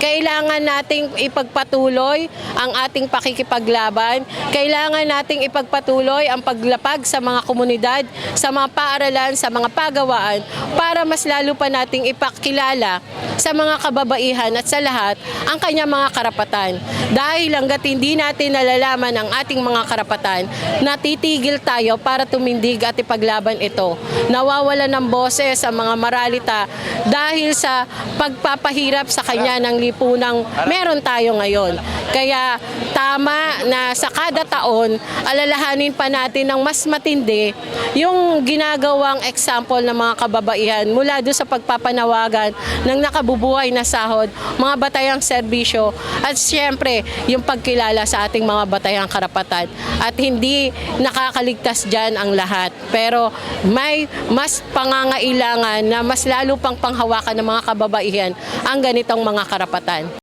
Kailangan nating ipagpatuloy ang ating pakikipaglaban. Kailangan nating ipagpatuloy ang paglapag sa mga komunidad, sa mga paaralan, sa mga pagawaan para mas lalo pa nating ipakilala sa mga kababaihan at sa lahat ang kanyang mga karapatan. Dahil hangga't hindi natin nalalaman ang ating mga karapatan, natitigil tayo para tumindig at ipaglaban ito. Nawawala ng boses ang mga maralita dahil sa pagpapahirap sa kanya ng lipunang meron tayo ngayon. Kaya tama na sa kada taon, alalahanin pa natin ng mas matindi yung ginagawang example ng mga kababaihan mula doon sa pagpapanawagan ng nakabubuhay na sahod, mga batayang serbisyo at siyempre yung pagkilala sa ating mga batayang karapatan. At hindi nakakaligtas dyan ang lahat. Pero may mas pangangailangan na mas lalo pang panghawakan ng mga kababaihan ang ganitong mga karapatan.